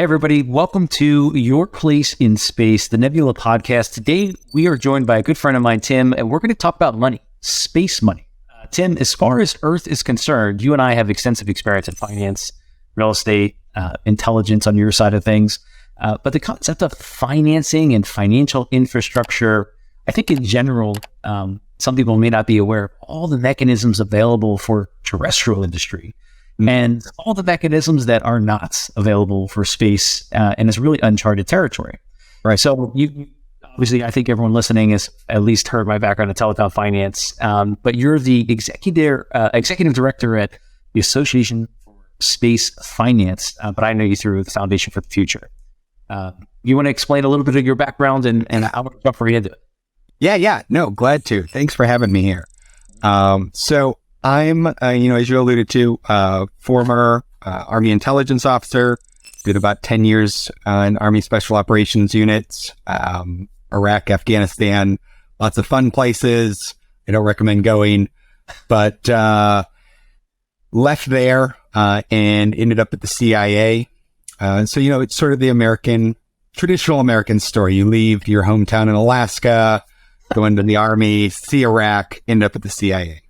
everybody. Welcome to Your Place in Space, the Nebula podcast. Today, we are joined by a good friend of mine, Tim, and we're going to talk about money, space money. Tim, as far as Earth is concerned, you and I have extensive experience in finance, real estate, intelligence on your side of things. But the concept of financing and financial infrastructure, I think in general, some people may not be aware of all the mechanisms available for terrestrial industry. And all the mechanisms that are not available for space, and it's really uncharted territory. Right. So you obviously, I think everyone listening has at least heard my background in telecom finance, but you're the executive director at the Association for Space Finance, but I know you through the Foundation for the Future. You want to explain a little bit of your background and how to jump right into it? Yeah. No, glad to. Thanks for having me here. So I'm, as you alluded to, former Army intelligence officer, did about 10 years in Army Special Operations units, Iraq, Afghanistan, lots of fun places. I don't recommend going, but left there and ended up at the CIA. So, it's sort of the traditional American story. You leave your hometown in Alaska, go into the Army, see Iraq, end up at the CIA.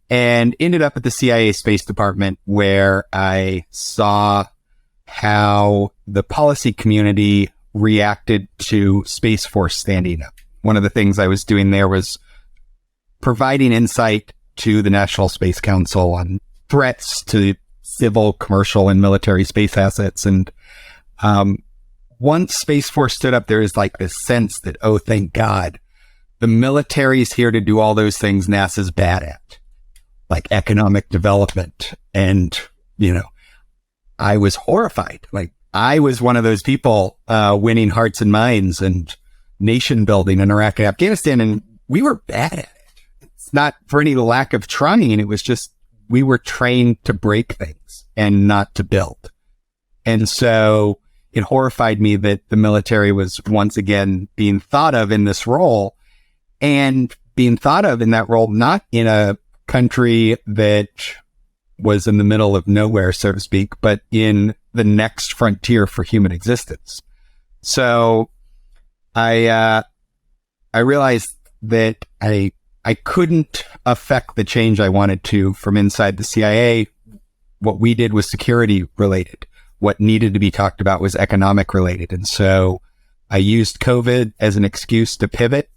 And ended up at the CIA Space Department, where I saw how the policy community reacted to Space Force standing up. One of the things I was doing there was providing insight to the National Space Council on threats to civil, commercial, and military space assets. And once Space Force stood up, there is like this sense that, oh, thank God, the military is here to do all those things NASA's bad at, like economic development. And, I was horrified. Like, I was one of those people winning hearts and minds and nation building in Iraq and Afghanistan, and we were bad at it. It's not for any lack of trying. It was just we were trained to break things and not to build. And so it horrified me that the military was once again being thought of in this role, and being thought of in that role, not in a country that was in the middle of nowhere, so to speak, but in the next frontier for human existence. So I realized that I couldn't affect the change I wanted to from inside the CIA. What we did was security related. What needed to be talked about was economic related. And so I used COVID as an excuse to pivot,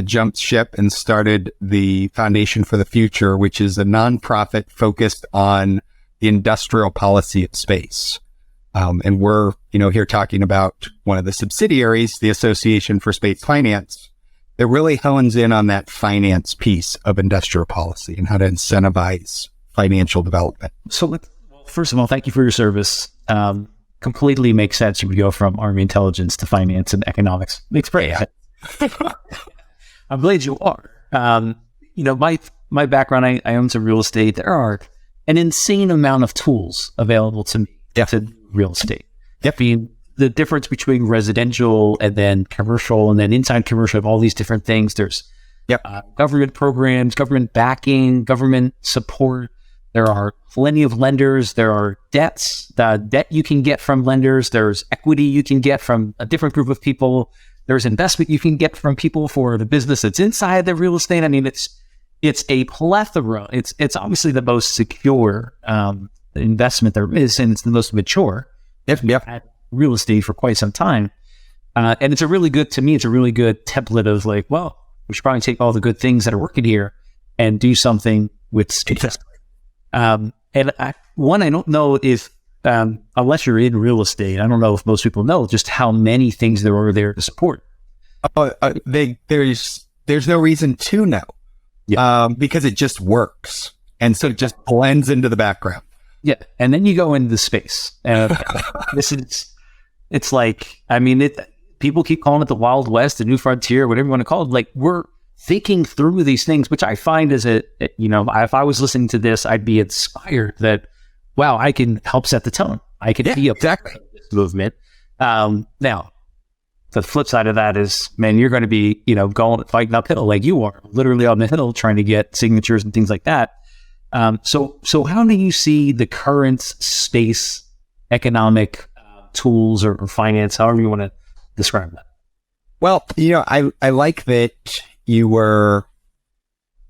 jumped ship, and started the Foundation for the Future, which is a nonprofit focused on the industrial policy of space. And we're, here talking about one of the subsidiaries, the Association for Space Finance, that really hones in on that finance piece of industrial policy and how to incentivize financial development. So first of all, thank you for your service. Completely makes sense. You would go from Army intelligence to finance and economics. Makes great sense. I'm glad you are. My background, I own some real estate. There are an insane amount of tools available to me to real estate. The difference between residential and then commercial, and then inside commercial, of all these different things. There's government programs, government backing, government support. There are plenty of lenders. There are debts, the debt you can get from lenders. There's equity you can get from a different group of people. There's investment you can get from people for the business that's inside the real estate. I mean, it's a plethora. It's obviously the most secure investment there is, and it's the most mature. I've had real estate for quite some time, and it's a really good template of like, well, we should probably take all the good things that are working here and do something with space. And I don't know if, unless you're in real estate, I don't know if most people know just how many things there are there to support. There's no reason to know, because it just works. And so it just blends into the background. Yeah. And then you go into space. It's like, people keep calling it the Wild West, the New Frontier, whatever you want to call it. Like, we're thinking through these things, which I find is if I was listening to this, I'd be inspired that, wow, I can help set the tone. I can be a part of this movement. Now, the flip side of that is, man, you're going to be, fighting uphill like you are, literally on the hill trying to get signatures and things like that. So how do you see the current space economic tools or finance, however you want to describe that. Well, I like that you were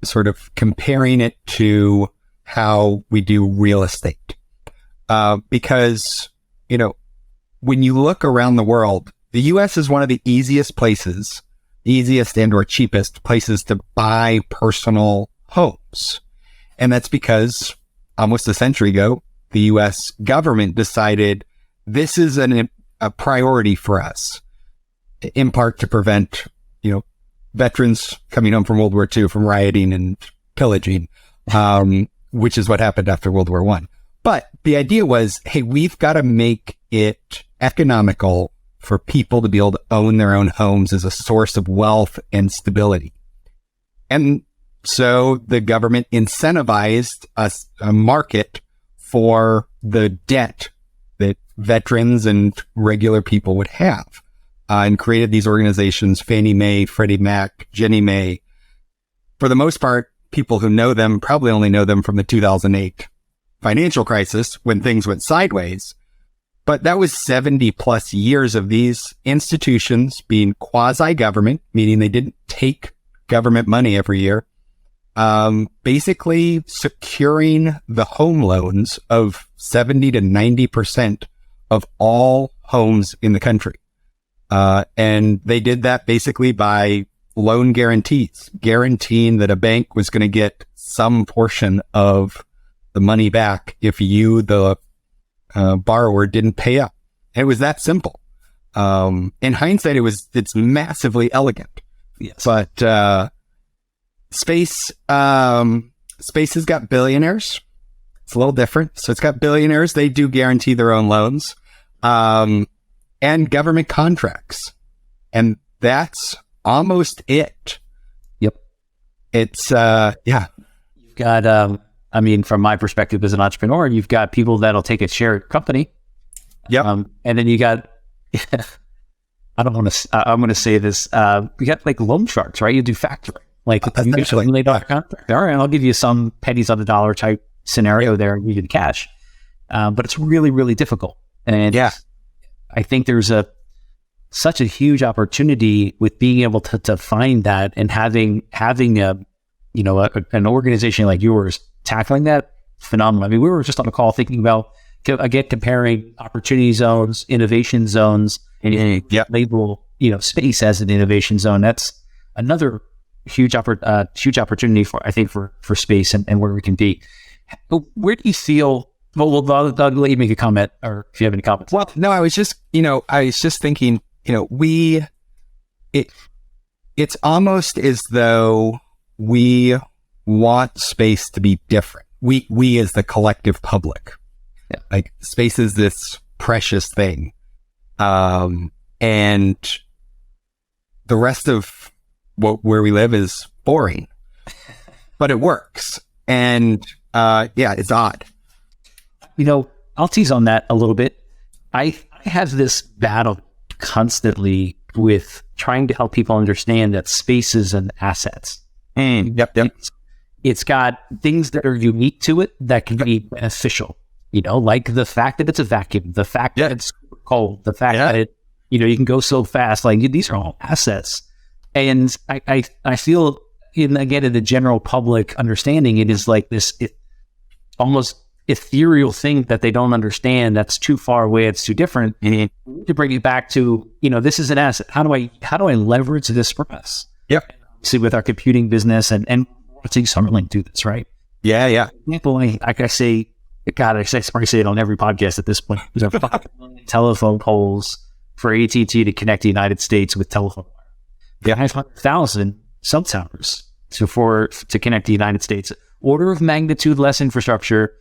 sort of comparing it to how we do real estate. Because, when you look around the world, the US is one of the easiest and or cheapest places to buy personal homes. And that's because almost a century ago, the US government decided this is a priority for us, in part to prevent, veterans coming home from World War II from rioting and pillaging, which is what happened after World War I. But the idea was, hey, we've got to make it economical for people to be able to own their own homes as a source of wealth and stability. And so the government incentivized a market for the debt that veterans and regular people would have, and created these organizations, Fannie Mae, Freddie Mac, Ginnie Mae. For the most part, people who know them probably only know them from the 2008 financial crisis when things went sideways. But that was 70 plus years of these institutions being quasi-government, meaning they didn't take government money every year, basically securing the home loans of 70 to 90% of all homes in the country. And they did that basically by loan guarantees, guaranteeing that a bank was going to get some portion of the money back if you, the borrower, didn't pay up. And it was that simple. In hindsight, it's massively elegant. Yes. But space has got billionaires. It's a little different. So it's got billionaires. They do guarantee their own loans, and government contracts. And that's almost it. Yep. It's, yeah. You've got, from my perspective as an entrepreneur, you've got people that'll take a share of your company. Yep. And then you got, I'm going to say this, you got like loan sharks, right? You do factoring. Like, essentially. Contract. All right, I'll give you some pennies on the dollar type scenario there and you get cash. But it's really, really difficult. And yeah, I think there's such a huge opportunity with being able to find that and having an organization like yours tackling that. Phenomenal. I mean, we were just on a call thinking about, again, comparing opportunity zones, innovation zones, and label, space as an innovation zone. That's another huge opportunity for space and where we can be. Where do you feel? Well, I'll let you make a comment, or if you have any comments. Well, no, I was just thinking, it's almost as though we want space to be different. We as the collective public, like space is this precious thing, and the rest of where we live is boring, but it works, and it's odd. I'll tease on that a little bit. I have this battle constantly with trying to help people understand that space is an asset. Yep. It's got things that are unique to it that can be beneficial, like the fact that it's a vacuum, the fact that it's cold, the fact that it, you can go so fast. Like, these are all assets. And I feel in the general public understanding, it is like this almost ethereal thing that they don't understand. That's too far away. It's too different. And to bring it back to, this is an asset. How do I leverage this for us? Yep. See, with our computing business and watching Starlink do this, right? Yeah. People, I say, God, I probably say it on every podcast at this point. There's 5 million telephone poles for AT&T to connect the United States with telephone wire. Yeah. 500,000 cell towers to connect the United States. Order of magnitude less infrastructure,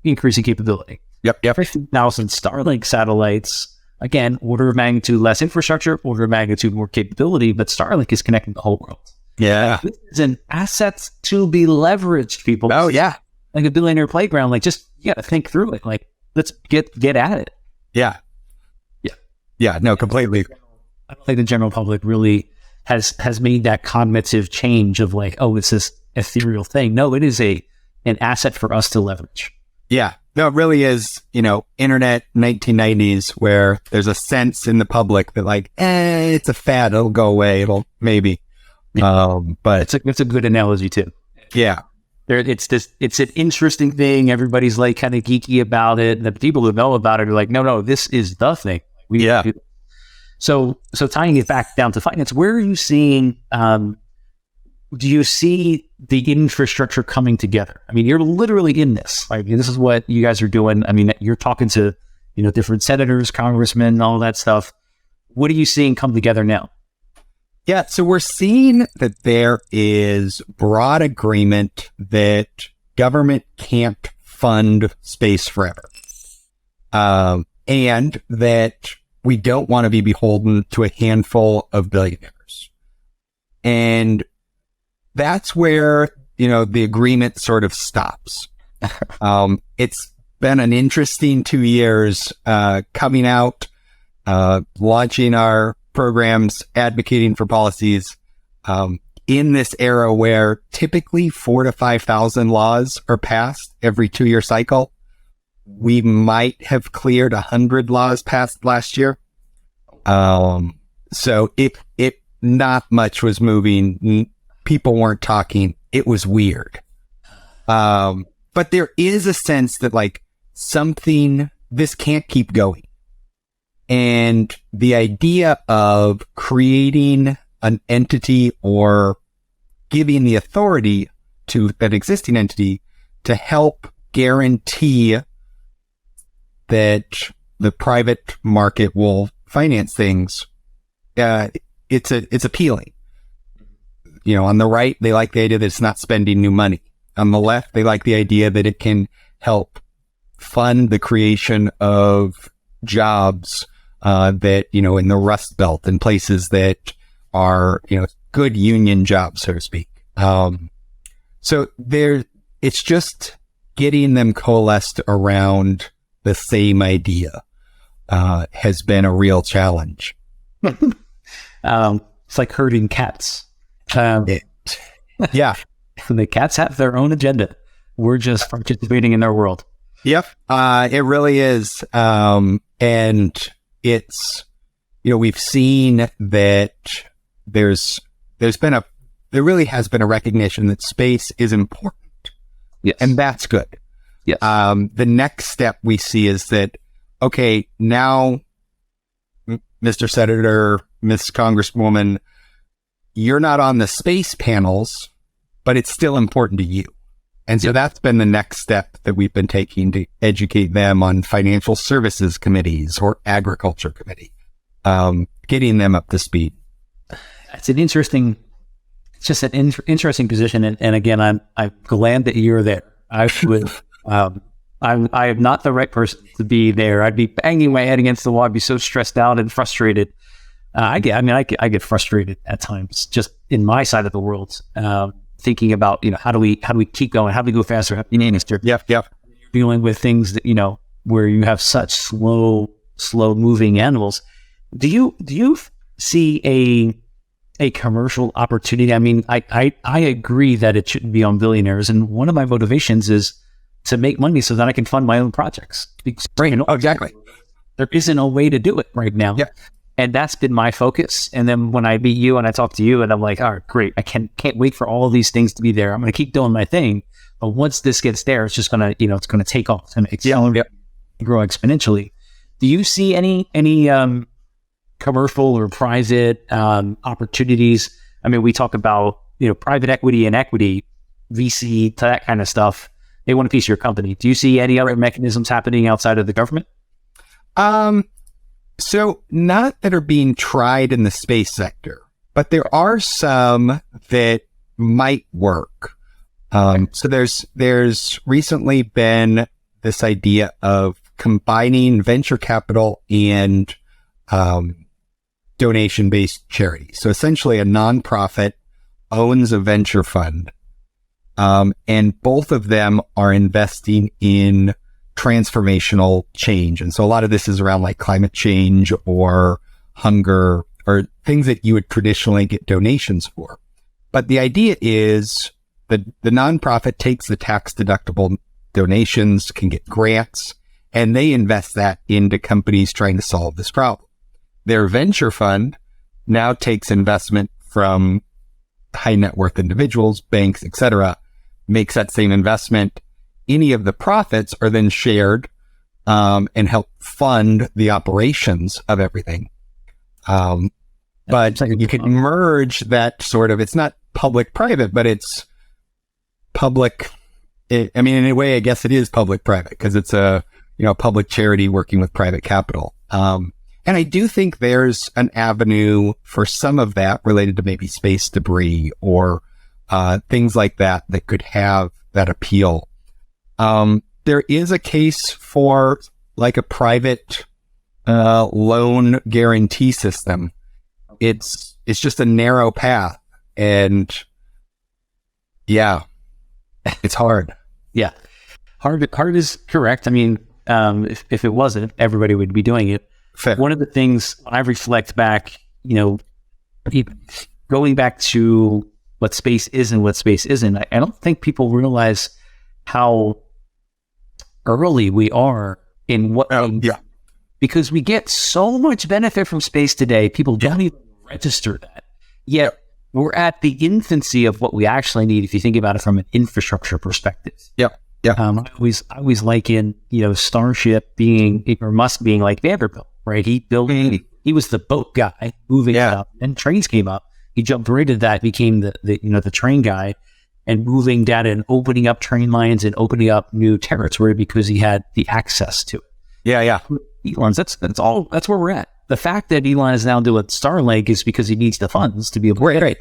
increasing capability. Yep. 50,000 Starlink satellites. Again, order of magnitude less infrastructure, order of magnitude more capability, but Starlink is connecting the whole world. Yeah. This is an asset to be leveraged, people. Oh, yeah. Like a billionaire playground, you got to think through it. Like, let's get at it. Yeah. No, completely. I don't think the general public really has made that cognitive change of it's this ethereal thing. No, it is an asset for us to leverage. Yeah. No, it really is, internet 1990s where there's a sense in the public that like, it's a fad. It'll go away. It'll maybe. But it's a good analogy too. Yeah. It's an interesting thing. Everybody's like kind of geeky about it. And the people who know about it are like, no, this is the thing. So tying it back down to finance, where are you seeing, do you see the infrastructure coming together? I mean, you're literally in this. Like, this is what you guys are doing. I mean, you're talking to, different senators, congressmen, all that stuff. What are you seeing come together now? Yeah, so we're seeing that there is broad agreement that government can't fund space forever. And that we don't want to be beholden to a handful of billionaires. And that's where, the agreement sort of stops. It's been an interesting 2 years, coming out, launching our programs, advocating for policies, in this era where typically 4,000 to 5,000 laws are passed every 2-year cycle. We might have cleared 100 laws passed last year. So it not much was moving. People weren't talking. It was weird. But there is a sense that like this can't keep going. And the idea of creating an entity or giving the authority to that existing entity to help guarantee that the private market will finance things, it's appealing. On the right, they like the idea that it's not spending new money. On the left, they like the idea that it can help fund the creation of jobs that, in the Rust Belt and places that are, good union jobs, so to speak. So it's just getting them coalesced around the same idea has been a real challenge. It's like herding cats. Yeah. The cats have their own agenda. We're just participating in their world. Yep. It really is. And it's, we've seen that there really has been a recognition that space is important. Yes. And that's good. Yes. The next step we see is that, okay, now, Mr. Senator, Miss Congresswoman, you're not on the space panels, but it's still important to you. And so that's been the next step that we've been taking to educate them on financial services committees or agriculture committee, getting them up to speed. It's interesting position. And again, I'm glad that you're there. I am not the right person to be there. I'd be banging my head against the wall. I'd be so stressed out and frustrated. I get frustrated at times just in my side of the world, thinking about, how do we keep going? How do we go faster? Yep. Dealing with things that, where you have such slow moving animals. Do you see a commercial opportunity? I mean, I agree that it shouldn't be on billionaires. And one of my motivations is to make money so that I can fund my own projects. Right. Exactly. There isn't a way to do it right now. Yeah. And that's been my focus. And then when I meet you and I talk to you and I'm like, all right, great. I can't wait for all of these things to be there. I'm going to keep doing my thing. But once this gets there, it's just going to, it's going to take off and grow exponentially. Do you see any commercial or private opportunities? I mean, we talk about, private equity and equity, VC, to that kind of stuff. They want a piece of your company. Do you see any other mechanisms happening outside of the government? So not that are being tried in the space sector, but there are some that might work. So there's recently been this idea of combining venture capital and donation-based charity. So essentially a nonprofit owns a venture fund, and both of them are investing in transformational change. And so a lot of this is around like climate change or hunger or things that you would traditionally get donations for. But the idea is that the nonprofit takes the tax deductible donations, can get grants, and they invest that into companies trying to solve this problem. Their venture fund now takes investment from high net worth individuals, banks, etc., makes that same investment. Any of the profits are then shared and help fund the operations of everything. But you can merge that sort of, it's not public-private, but it's public. I mean, in a way, I guess it is public-private because it's a, public charity working with private capital. And I do think there's an avenue for some of that related to maybe space debris or things like that that could have that appeal. There is a case for like a private loan guarantee system. It's just a narrow path, and yeah, it's hard. Yeah, hard is correct. I mean, if it wasn't, everybody would be doing it. Fair. One of the things when I reflect back, going back to what space is and what space isn't, I don't think people realize how early we are in what. Because we get so much benefit from space today, people don't even register that. Yet we're at the infancy of what we actually need if you think about it from an infrastructure perspective. Yeah. I always liken, Starship being, or Musk being like Vanderbilt, right? He was the boat guy moving up, and trains came up. He jumped right into that, became the train guy, and moving data and opening up train lines and opening up new territory because he had the access to it. Yeah. Elon's, that's where we're at. The fact that Elon is now doing Starlink is because he needs the funds to be able to get it,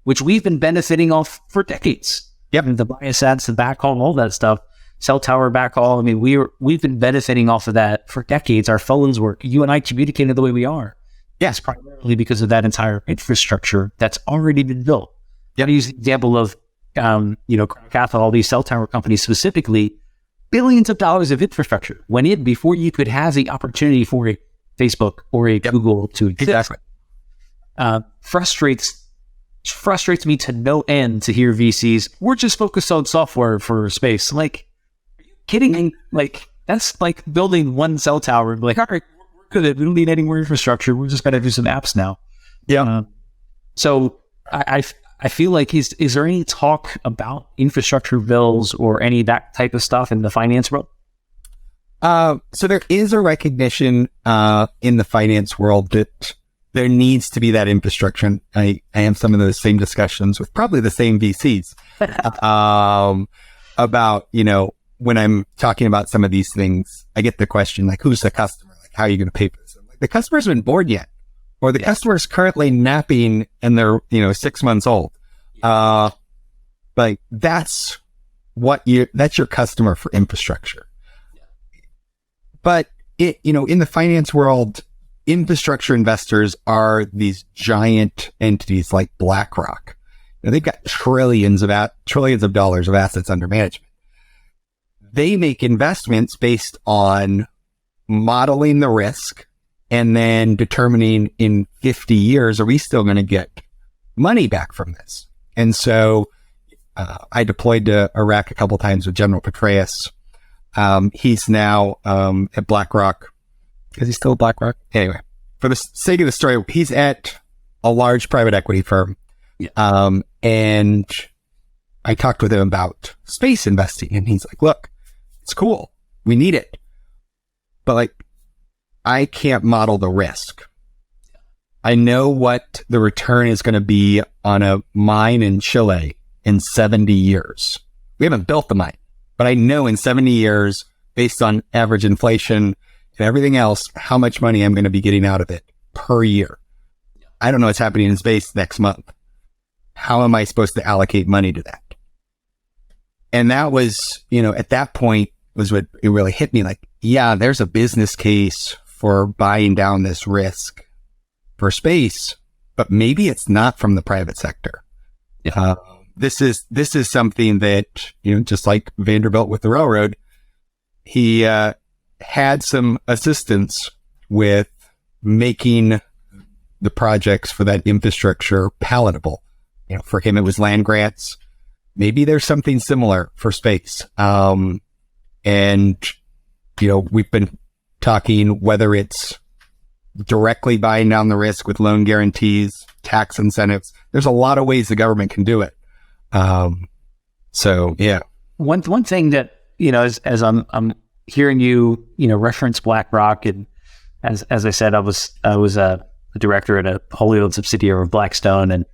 which we've been benefiting off for decades. Yep. And the bias ads, the backhaul, all that stuff, cell tower backhaul. I mean, we've been benefiting off of that for decades. Our phones work. You and I communicated the way we are. Yes, primarily because of that entire infrastructure that's already been built. You got to use the example of, Crown Capital, all these cell tower companies specifically. Billions of dollars of infrastructure went in before you could have the opportunity for a Facebook or a Google to exist. Exactly. Frustrates me to no end to hear VCs, we're just focused on software for space. Like, are you kidding me? Like, that's like building one cell tower and be like, all right, we're good. We don't need any more infrastructure. We're just going to do some apps now. Yeah. So I feel like, is there any talk about infrastructure bills or any of that type of stuff in the finance world? So there is a recognition in the finance world that there needs to be that infrastructure. And I have some of those same discussions with probably the same VCs about, when I'm talking about some of these things, I get the question, like, who's the customer? Like, how are you going to pay for this? I'm like, the customer hasn't been born yet. Or the customer is currently napping and they're, 6 months old. Like that's your customer for infrastructure. But in the finance world, infrastructure investors are these giant entities like BlackRock. They've got trillions of dollars of assets under management. They make investments based on modeling the risk and then determining in 50 years, are we still going to get money back from this? And so I deployed to Iraq a couple of times with General Petraeus. He's now at BlackRock. Is he still at BlackRock? Anyway, for the sake of the story, he's at a large private equity firm. Yeah. And I talked with him about space investing, and he's like, look, it's cool. We need it. But like, I can't model the risk. I know what the return is going to be on a mine in Chile in 70 years. We haven't built the mine, but I know in 70 years, based on average inflation and everything else, how much money I'm going to be getting out of it per year. I don't know what's happening in space next month. How am I supposed to allocate money to that? And that was, at that point was what it really hit me. Like, yeah, there's a business case for buying down this risk for space, but maybe it's not from the private sector. Yeah. This is something that, just like Vanderbilt with the railroad, he had some assistance with making the projects for that infrastructure palatable. For him, it was land grants. maybe there's something similar for space. And, we've been talking whether it's directly buying down the risk with loan guarantees, tax incentives. There's a lot of ways the government can do it. So yeah. One thing that, as I'm hearing you, reference BlackRock, and as I said, I was a director at a wholly owned subsidiary of Blackstone, and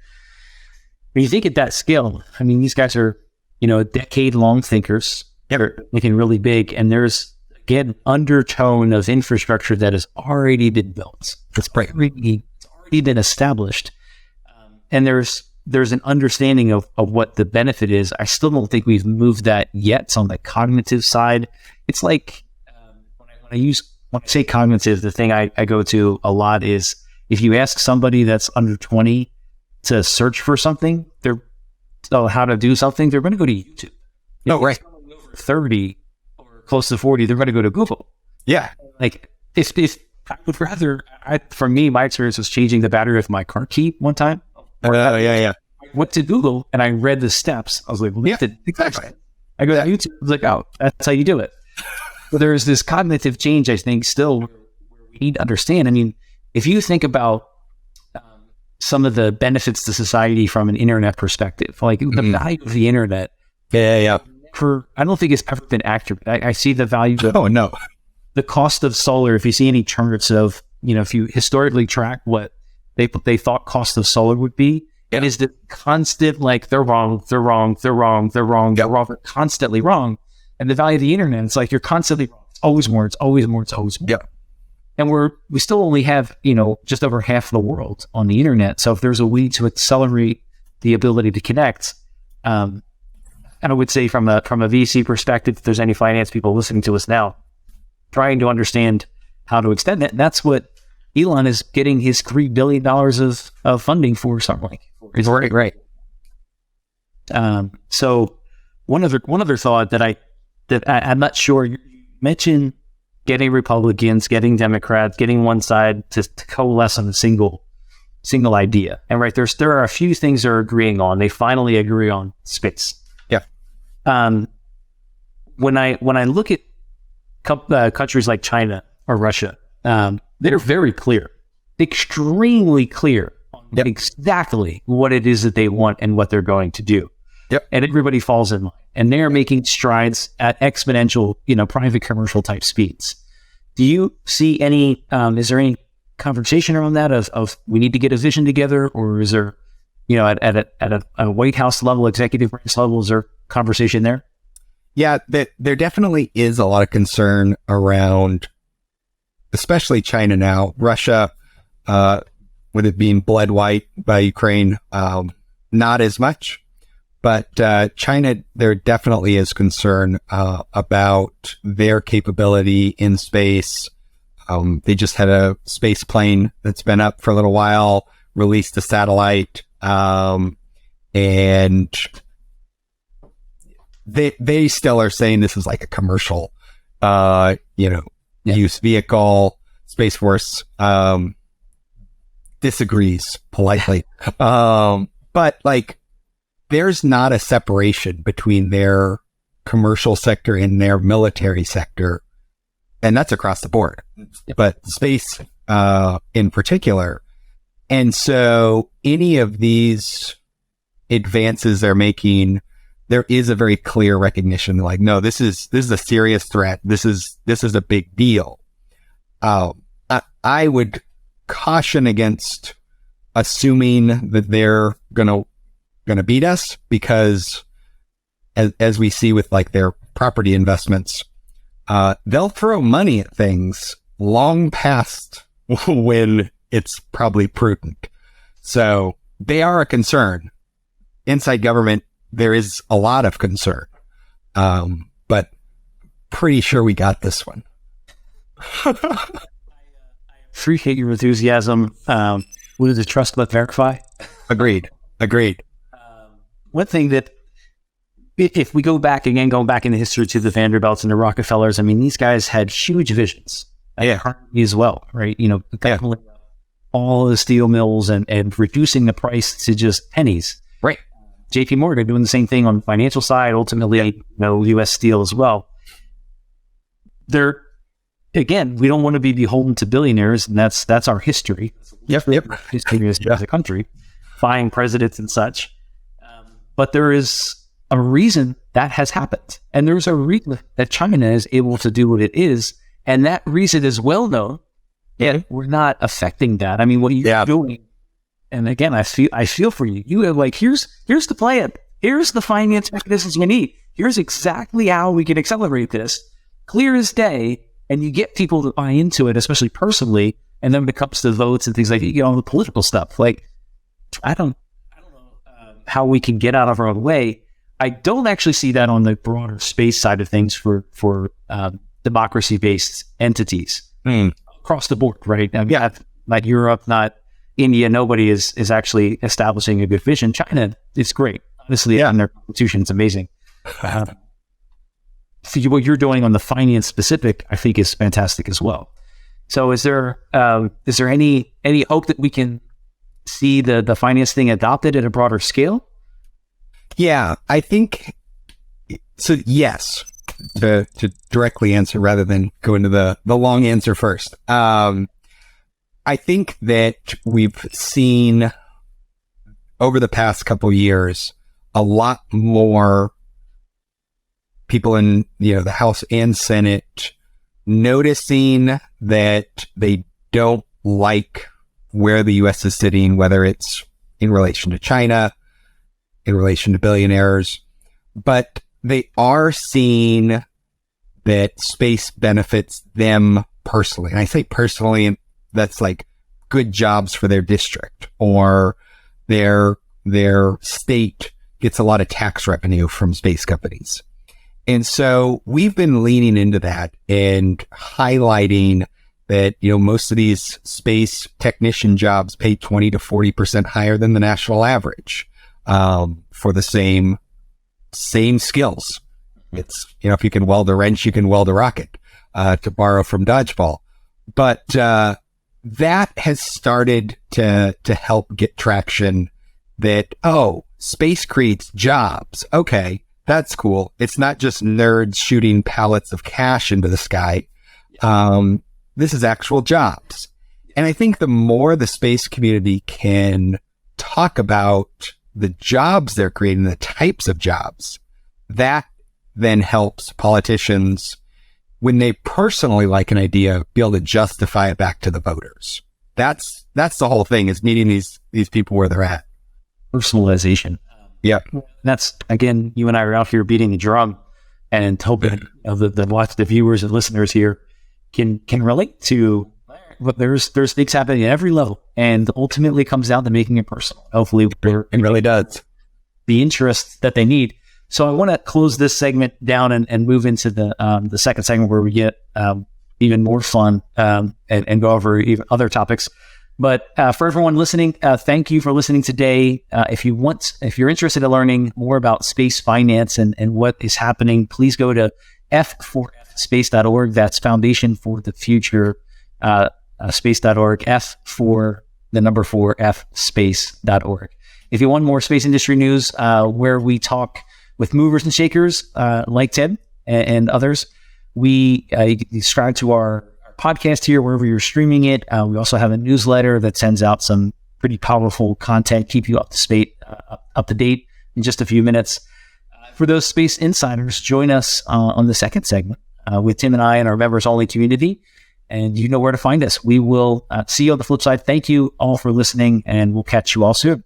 when you think at that scale, I mean, these guys are, decade-long thinkers. They're thinking really big, and there's, again, undertone of infrastructure that has already been built. It's already been established, and there's an understanding of what the benefit is. I still don't think we've moved that yet. It's on the cognitive side. It's like when I say cognitive, the thing I go to a lot is if you ask somebody that's under 20 to search for something, how to do something, they're going to go to YouTube. Right. Over 30 or close to 40, they're going to go to Google. Yeah. Like if I would rather, for me, my experience was changing the battery of my car key one time. Yeah. I went to Google and I read the steps. I was like, well, exactly. I go to YouTube. I was like, oh, that's how you do it. But there's this cognitive change, I think, still where we need to understand. I mean, if you think about some of the benefits to society from an internet perspective, like the value of the internet. Yeah. I don't think it's ever been accurate. I see the value of the cost of solar. If you see any charts of, if you historically track what they thought cost of solar would be, it is the constant, like, they're wrong, they're constantly wrong. And the value of the internet, it's like you're constantly wrong. It's always more. Yeah. And we still only have, just over half the world on the internet. So if there's a way to accelerate the ability to connect, and I would say from a VC perspective, if there's any finance people listening to us now, trying to understand how to extend that, that's what Elon is getting his $3 billion of funding for, something like. Right. So one other thought that I'm not sure, you mentioned getting Republicans, getting Democrats, getting one side to coalesce on a single idea. And there are a few things they're agreeing on. They finally agree on space. Yeah. When I look at countries like China or Russia, they're very clear, extremely clear on exactly what it is that they want and what they're going to do. Yep. And everybody falls in line. And they're making strides at exponential, private commercial type speeds. Do you see any, is there any conversation around that of we need to get a vision together, or is there, at a White House level, executive branch level, is there conversation there? Yeah, there definitely is a lot of concern around, especially China now. Russia, with it being bled white by Ukraine, not as much. But China, there definitely is concern about their capability in space. They just had a space plane that's been up for a little while, released a satellite, and they still are saying this is like a commercial, use vehicle. Space Force disagrees politely, but like, there's not a separation between their commercial sector and their military sector. And that's across the board, but space, in particular. And so any of these advances they're making, there is a very clear recognition, like, no, this is a serious threat. This is a big deal. I would caution against assuming that they're going to beat us, because as we see with like their property investments, they'll throw money at things long past when it's probably prudent. So they are a concern. Inside government, there is a lot of concern, but pretty sure we got this one. I appreciate your enthusiasm. What is it? Trust but verify. Agreed. One thing that, if we going back in the history to the Vanderbilts and the Rockefellers, I mean, these guys had huge visions. Carnegie as well, right? All the steel mills and reducing the price to just pennies. Right. JP Morgan doing the same thing on the financial side, ultimately, US Steel as well. Again, we don't want to be beholden to billionaires, and that's our history. Yep. History as a country, buying presidents and such. But there is a reason that has happened. And there's a reason that China is able to do what it is. And that reason is well known. Yet we're not affecting that. I mean, what you're doing, and again, I feel for you. You have here's the plan. Here's the finance mechanisms we need. Here's exactly how we can accelerate this. Clear as day. And you get people to buy into it, especially personally. And then when it comes to votes and things like that, you get all the political stuff. I don't know how we can get out of our own way. I don't actually see that on the broader space side of things for democracy-based entities across the board, right? I mean, not Europe, not India. Nobody is actually establishing a good vision. China, it's great. Honestly, and their constitution is amazing. So what you're doing on the finance specific, I think, is fantastic as well. So is there any hope that we can see the finance thing adopted at a broader scale? Yeah, I think so. Yes, to directly answer rather than go into the long answer first. I think that we've seen over the past couple years a lot more people in the House and Senate noticing that they don't like where the U.S. is sitting, whether it's in relation to China, in relation to billionaires, but they are seeing that space benefits them personally. And I say personally, that's good jobs for their district, or their state gets a lot of tax revenue from space companies. And so we've been leaning into that and highlighting that, most of these space technician jobs pay 20 to 40% higher than the national average, for the same skills. It's, if you can weld a wrench, you can weld a rocket, to borrow from dodgeball. But, that has started to help get traction that, space creates jobs. Okay. That's cool. It's not just nerds shooting pallets of cash into the sky. This is actual jobs. And I think the more the space community can talk about the jobs they're creating, the types of jobs, that then helps politicians, when they personally like an idea, be able to justify it back to the voters. That's the whole thing, is meeting these people where they're at. Personalization. Yeah. That's, again, you and I are out here beating the drum and hoping the viewers and listeners here can relate to what there's things happening at every level, and ultimately comes down to making it personal. Hopefully it really does. The interest that they need. So I want to close this segment down and move into the second segment where we get even more fun and go over even other topics. But for everyone listening, thank you for listening today. If you're interested in learning more about space finance and what is happening, please go to f4fspace.org. That's Foundation for the Future, space.org, F for the number 4, fspace.org. If you want more space industry news, where we talk with movers and shakers like Ted and others, you can subscribe to our podcast here wherever you're streaming it. We also have a newsletter that sends out some pretty powerful content, keep you up to date in just a few minutes. For those space insiders, join us on the second segment with Tim and I and our members only community, and you know where to find us. We will see you on the flip side. Thank you all for listening, and we'll catch you all soon.